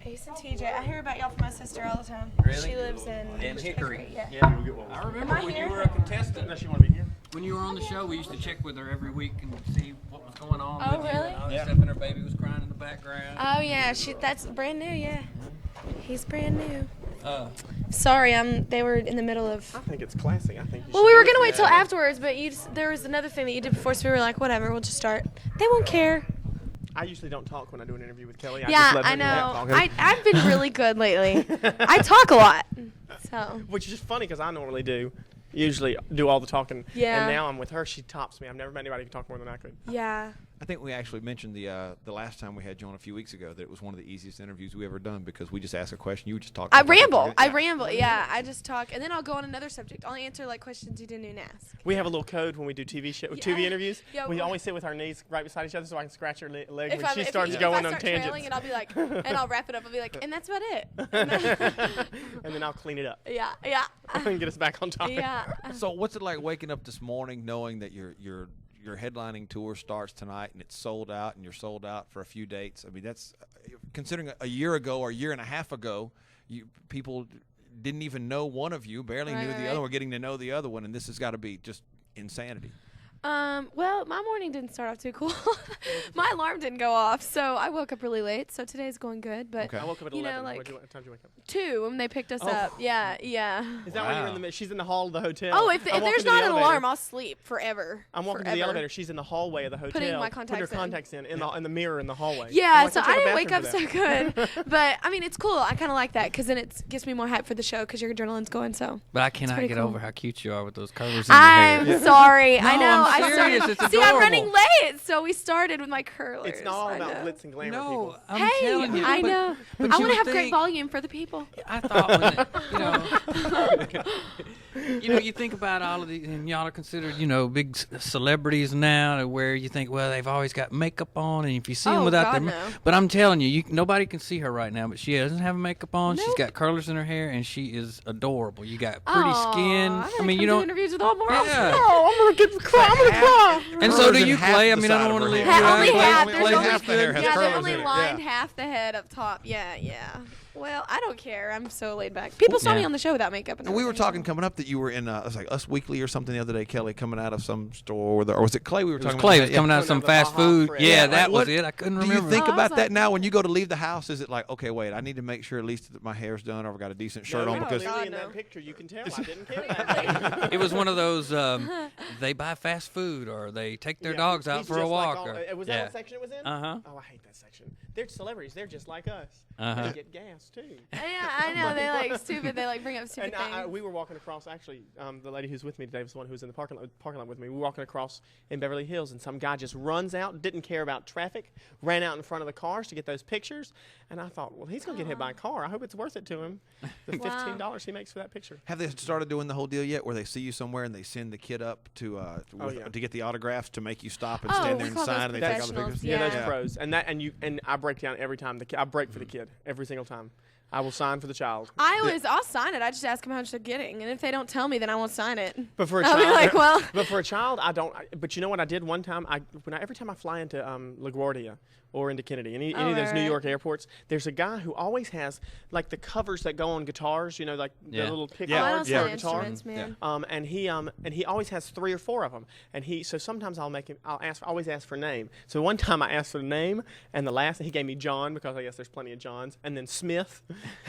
Ace and TJ. I hear about y'all from my sister all the time. Really? She lives in Hickory. Yeah. I remember when you were a contestant. Does she want to be here? When you were on the show, we used to check with her every week and see what was going on Oh, with you really? and all that stuff, and her baby was crying in the background. Oh yeah, that's brand new. Yeah, he's brand new. Sorry, they were in the middle of. I think it's classy. I think. Well, we were gonna wait till afterwards, but there was another thing that you did before, so we were like, whatever, we'll just start. They won't care. I usually don't talk when I do an interview with Kelly. Yeah, I know. I've been really good lately. I talk a lot. So. Which is just funny because I normally usually do all the talking. Yeah. And now I'm with her. She tops me. I've never met anybody who can talk more than I could. Yeah. I think we actually mentioned the last time we had you on a few weeks ago that it was one of the easiest interviews we ever done because we just ask a question, you would just talk. I ramble. Yeah, I just talk, and then I'll go on another subject. I'll answer like questions you didn't even ask. We have a little code when we do TV interviews. Yeah, we always sit with our knees right beside each other so I can scratch her leg when she if starts I going start on tangents. trailing, and I'll be like, and I'll wrap it up. I'll be like, and that's about it. And then I'll clean it up. Yeah. And get us back on topic. Yeah. So what's it like waking up this morning knowing that your headlining tour starts tonight and it's sold out and you're sold out for a few dates? I mean, that's considering a year ago or a year and a half ago, people didn't even know one of you, barely knew the other. We're getting to know the other one, and this has got to be just insanity. Well, my morning didn't start off too cool. My alarm didn't go off, so I woke up really late. So today's going good, but okay. I woke up at 11. Like, what time did you wake up? 2 when they picked us up. Yeah. Is that when you're she's in the hall of the hotel? Oh, if there's not an alarm, I'll sleep forever. I'm walking to the elevator. She's in the hallway of the hotel. Putting my contacts Put her contacts in the mirror in the hallway. Yeah, so I didn't wake up so good. But, I mean, it's cool. I kind of like that because then it gives me more hype for the show because your adrenaline's going, so. But I cannot get over how cute you are with those curlers in your hair. I'm sorry. No, I know. I'm serious. It's See, I'm adorable. running late, so we started with my curlers. It's not all about glitz and glamour, people. I'm telling you. I know. But I you want to have think- great volume for the people. I thought when you think about all of these, and y'all are considered, big celebrities now, where you think, well, they've always got makeup on, and if you see them without God, their, no. but I'm telling you, nobody can see her right now, but she doesn't have makeup on. Nope. She's got curlers in her hair, and she is adorable. You got pretty skin. I mean, do interviews with all more. Yeah. I'm gonna cry. And so do you, Clay. I mean, I don't want to leave you out. Only half. Clay, There's Clay's only half the hair has they're curlers only in it, lined yeah. half the head up top. Yeah. Well, I don't care. I'm so laid back. People saw me on the show without makeup. And we were talking coming up that you were in, it was like Us Weekly or something the other day, Kelly, coming out of some store, or was it Clay? We were talking Clay about was coming out of some Coming out of fast the Baja food. Fred. Yeah, Yeah, that was what- it. I couldn't Do remember. you think Oh, I about was that like- now when you go to leave the house? Is it like, okay, wait, I need to make sure at least that my hair's done or I've got a decent shirt on because clearly in no. that picture you can tell I didn't care that day. It was one of those, they buy fast food or they take their dogs out He's for a just walk. Like was that what section it was in? Uh-huh. Oh, I hate that section. They're celebrities. They're just like us. Uh-huh. They get gas too. Yeah, I know. They like stupid. They like bring up stupid And things. we were walking across. Actually, the lady who's with me today was the one who was in the parking lot with me. We were walking across in Beverly Hills, and some guy just runs out, didn't care about traffic, ran out in front of the cars to get those pictures. And I thought, well, he's gonna get hit by a car. I hope it's worth it to him. The $15 he makes for that picture. have they started doing the whole deal yet where they see you somewhere and they send the kid up to get the autographs to make you stop and stand there and we call sign those and they take all the professionals. pictures? Yeah, those Yeah. pros. And I break down every time. I break for the kid every single time. I will sign for the child. I'll sign it. I just ask them how much they're getting, and if they don't tell me, then I won't sign it. But for a I'll child, be like, well. But for a child, I don't. But you know what I did one time? Every time I fly into LaGuardia or into Kennedy, any of those New right. York airports, there's a guy who always has like the covers that go on guitars. You know, like the Yeah. little pick Oh, I don't cards sign for a guitar. instruments, man. And he always has 3 or 4 of them. So sometimes I'll always ask for name. So one time I asked for the name, and he gave me John because I guess there's plenty of Johns, and then Smith,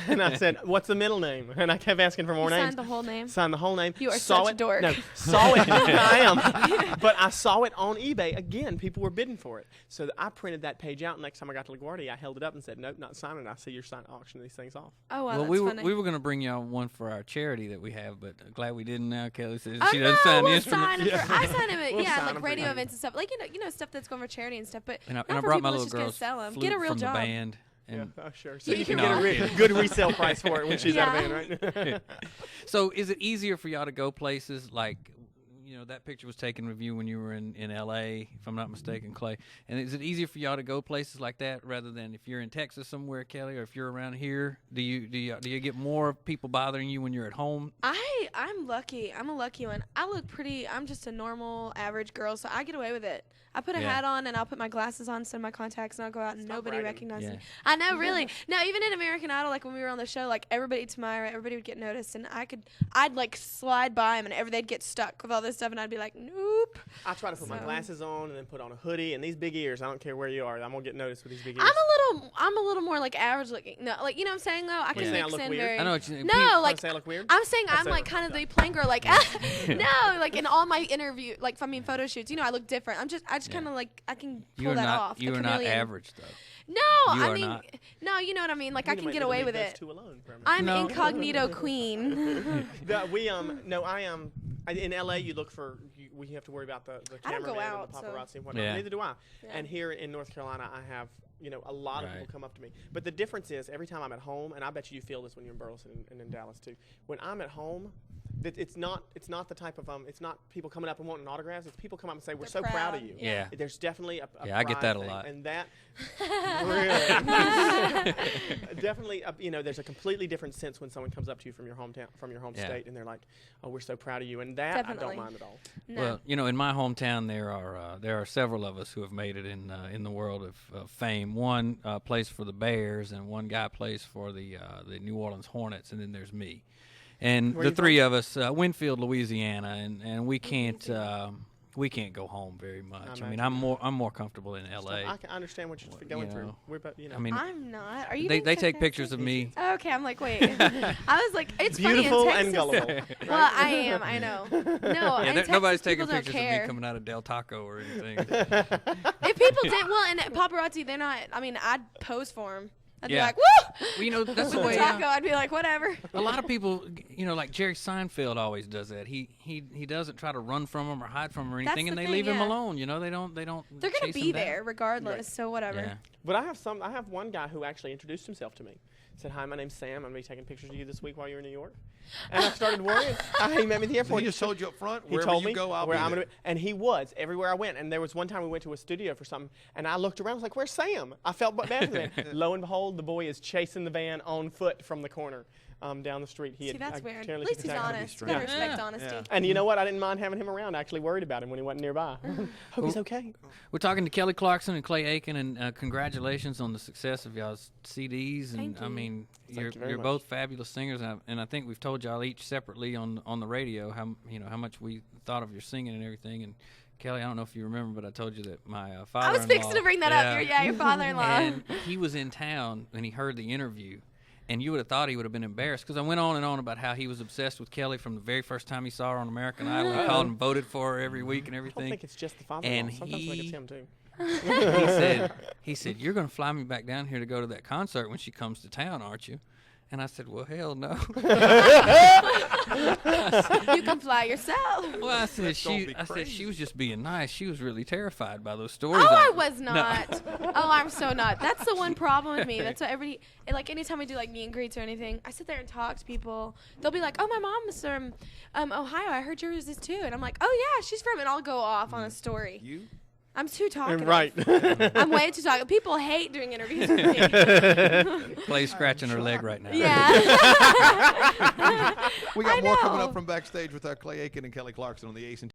and I said, what's the middle name? And I kept asking for more You names. signed the whole name. Signed the whole name. You are saw such a it, dork. No, saw it. I am. But I saw it on eBay again. People were bidding for it. So I printed that page out. Next time I got to LaGuardia, I held it up and said, nope, not signing it. I see you're auctioning these things off. Oh, wow, Well, that's we funny. were going to bring y'all one for our charity that we have, but glad we didn't now. Kelly says Oh, she no, doesn't sign the we'll instrument. sign 'em I sign them at, We'll sign 'em like for radio you. events and stuff. Like, stuff that's going for charity and stuff. But And not I for brought people my that's little just girl's gonna sell them. flute Get a real from job. the band. And Oh, sure. So You you can can No, get I'm a good resale price for it when she's out of band, right? So is it easier for y'all to go places like, that picture was taken with you when you were in L.A., if I'm not mistaken, Clay. And is it easier for y'all to go places like that rather than if you're in Texas somewhere, Kelly, or if you're around here? Do you get more people bothering you when you're at home? I I'm lucky. I'm a lucky one. I look pretty. I'm just a normal, average girl, so I get away with it. I put a hat on, and I'll put my glasses on, some of my contacts, and I'll go out, and nobody recognizes me. I know, really. No, even in American Idol, like when we were on the show, like everybody to my right, everybody would get noticed, and I'd like slide by them, and they'd get stuck with all this stuff, and I'd be like, nope. I try to put my glasses on, and then put on a hoodie, and these big ears. I don't care where you are. I'm gonna get noticed with these big ears. I'm a little more like average looking. No, like you know what I'm saying though. I can mix in very. I know what you mean. No, like say I look weird? I'm saying I'm like kind of the plain girl. Like no, like in all my interview, like photo shoots. You know, I look different. I just kind of like I can pull that off. You are not average though. No, You I are mean, not. no, you know what I mean. Like I can get away with it. Alone, I'm incognito queen. In LA, you look for. We have to worry about the cameraman and the paparazzi and whatnot. Neither do I. Yeah. And here in North Carolina, I have a lot of people come up to me. But the difference is every time I'm at home, and I bet you feel this when you're in Burleson and in Dallas too. When I'm at home, it's not the type of it's not people coming up and wanting autographs. It's people come up and say we're so proud of you. Yeah. There's definitely a I get that a thing, lot. and that really definitely there's a completely different sense when someone comes up to you from your hometown, from your home state, and they're like, oh, we're so proud of you, and that I don't mind at all. No. Well, in my hometown there are several of us who have made it in the world of fame. One plays for the Bears, and one guy plays for the New Orleans Hornets, and then there's me. And the three of us, Winfield, Louisiana, and we can't go home very much. I mean, I'm more comfortable in L.A. I can understand what you're going through. We're about, I mean, I'm not. Are you? They take pictures of me. Okay, I'm like, wait. I was like, it's beautiful funny in and Texas. gullible. Right? Well, I am. I know. No, in Texas, nobody's taking people don't pictures care. of me coming out of Del Taco or anything. If people did, well, and paparazzi, they're not. I mean, I'd pose for them. I'd be like, woo! Well, that's the way. Taco, I'd be like, whatever. A lot of people, like Jerry Seinfeld always does that. He doesn't try to run from them or hide from them or anything, and they leave him alone. They don't. They're gonna be there regardless. So whatever. Yeah. But I have one guy who actually introduced himself to me. Said, hi, my name's Sam. I'm going to be taking pictures of you this week while you're in New York. And I started worrying. He met me at the airport. He just told you up front, he wherever told you me go, I'll where be I'm there. gonna be. And he was everywhere I went. And there was one time we went to a studio for something, and I looked around. I was like, where's Sam? I felt bad for the man. Lo and behold, the boy is chasing the van on foot from the corner down the street. See, that's weird. At least he's honest. Gotta respect honesty. Yeah. And you know what? I didn't mind having him around. I actually worried about him when he wasn't nearby. Hope he's okay. We're talking to Kelly Clarkson and Clay Aiken, and congratulations on the success of y'all's CDs. And Thank you. I mean, Thank you very you're much. both fabulous singers, and I think we've told y'all each separately on the radio how much we thought of your singing and everything. And Kelly, I don't know if you remember, but I told you that my father-in-law. I was fixing to bring that up. Your father-in-law. And he was in town when he heard the interview. And you would have thought he would have been embarrassed because I went on and on about how he was obsessed with Kelly from the very first time he saw her on American Idol. He called and voted for her every week and I everything. don't think it's just the father-in-law. And Sometimes I think it's him, too. he said, you're going to fly me back down here to go to that concert when she comes to town, aren't you? And I said, well, hell no. You can fly yourself. Well, I said she was just being nice. She was really terrified by those stories. Oh, I was not. Oh, I'm so not. That's the one problem with me. That's what anytime I do like meet and greets or anything, I sit there and talk to people. They'll be like, oh, my mom is from Ohio. I heard yours is too. And I'm like, oh, yeah, she's from, and I'll go off on a story. You? I'm too talkative. Right. I'm way too talkative. People hate doing interviews with me. Clay's scratching her leg right now. Yeah. We got I more coming know. up from backstage with Clay Aiken and Kelly Clarkson on the Ace and